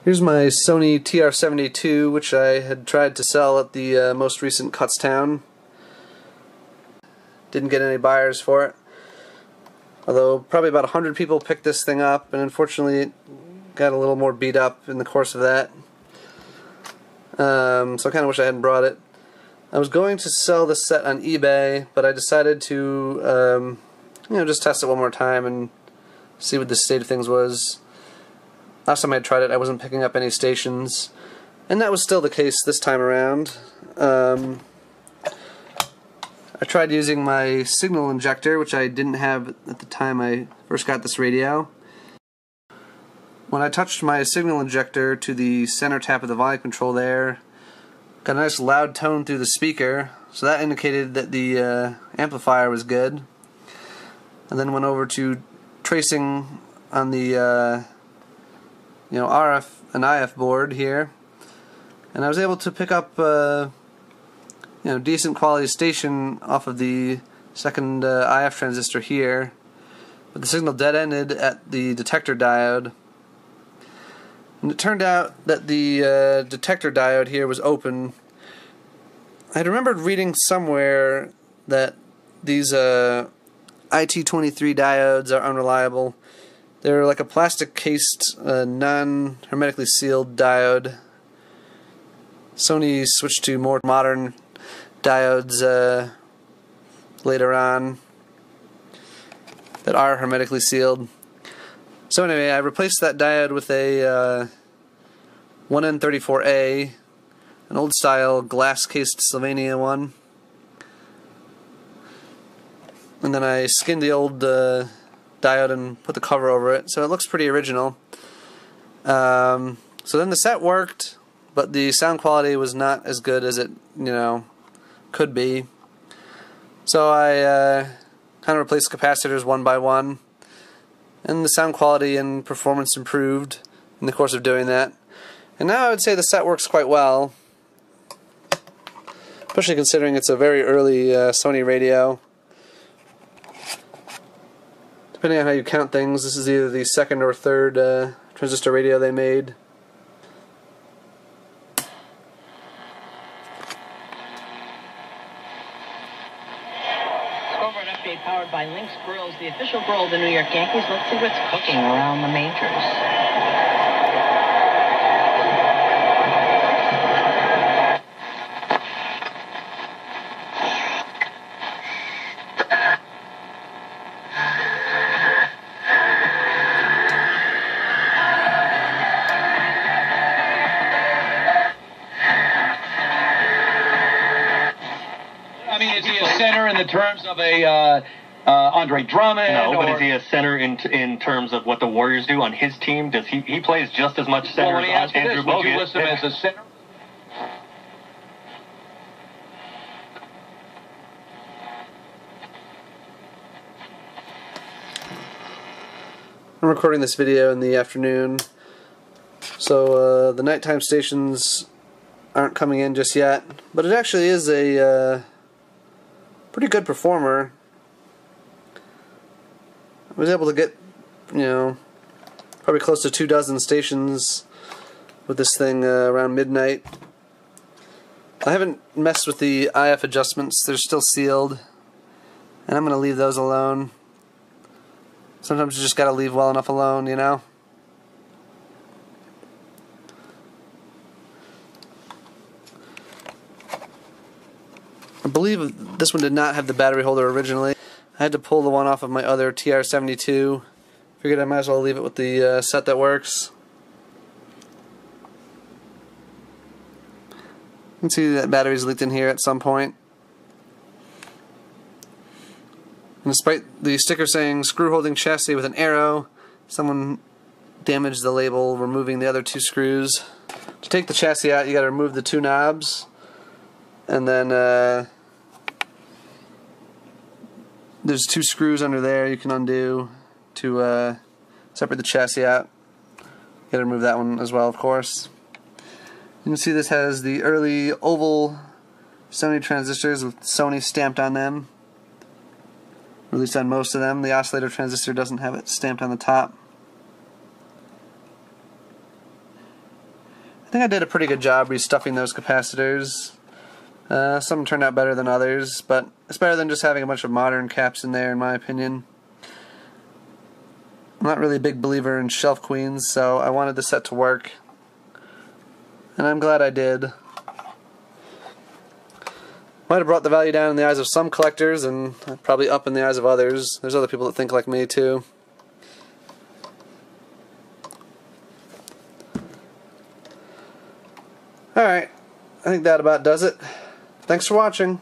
Here's my Sony TR-72, which I had tried to sell at the most recent Kutztown. Didn't get any buyers for it. Although probably about 100 people picked this thing up, and unfortunately it got a little more beat up in the course of that. So I kind of wish I hadn't brought it. I was going to sell this set on eBay, but I decided to just test it one more time and see what the state of things was. Last time I tried it, I wasn't picking up any stations, and that was still the case this time around. I tried using my signal injector, which I didn't have at the time I first got this radio. When I touched my signal injector to the center tap of the volume control there, got a nice loud tone through the speaker, so that indicated that the amplifier was good. And then went over to tracing on the RF and IF board here, and I was able to pick up decent quality station off of the second IF transistor here, but the signal dead-ended at the detector diode. And it turned out that the detector diode here was open. I had remembered reading somewhere that these IT23 diodes are unreliable. They're like a plastic-cased, non-hermetically sealed diode. Sony switched to more modern diodes later on that are hermetically sealed. So anyway, I replaced that diode with a 1N34A, an old-style glass-cased Sylvania one. And then I skinned the old diode and put the cover over it, so it looks pretty original. So then the set worked, but the sound quality was not as good as it could be. So I kind of replaced capacitors one by one, and the sound quality and performance improved in the course of doing that. And now I would say the set works quite well, especially considering it's a very early Sony radio. Depending on how you count things, this is either the second or third transistor radio they made. Scoreboard update powered by Lynx Grills, the official grill of the New York Yankees. Let's see what's cooking around the majors. I mean, is he a center in the terms of a Andre Drummond? No, but is he a center in terms of what the Warriors do on his team? Does he plays just as much center as Andrew Bogut? Would you list him as a center? I'm recording this video in the afternoon, so the nighttime stations aren't coming in just yet, but it actually is a pretty good performer. I was able to get, probably close to 24 stations with this thing around midnight. I haven't messed with the IF adjustments. They're still sealed, and I'm going to leave those alone. Sometimes you just got to leave well enough alone, I believe this one did not have the battery holder originally. I had to pull the one off of my other TR-72. Figured I might as well leave it with the set that works. You can see that battery's leaked in here at some point. And despite the sticker saying screw holding chassis with an arrow, someone damaged the label removing the other two screws. To take the chassis out, you got to remove the two knobs, and then there's two screws under there you can undo to separate the chassis out. You got to remove that one as well, of course. You can see this has the early oval Sony transistors with Sony stamped on them. Or at least on most of them. The oscillator transistor doesn't have it stamped on the top. think I did a pretty good job restuffing those capacitors. Some turned out better than others, but it's better than just having a bunch of modern caps in there, in my opinion. I'm not really a big believer in shelf queens, so I wanted the set to work, and I'm glad I did. Might have brought the value down in the eyes of some collectors, and probably up in the eyes of others. There's other people that think like me, too. Alright, I think that about does it. Thanks for watching.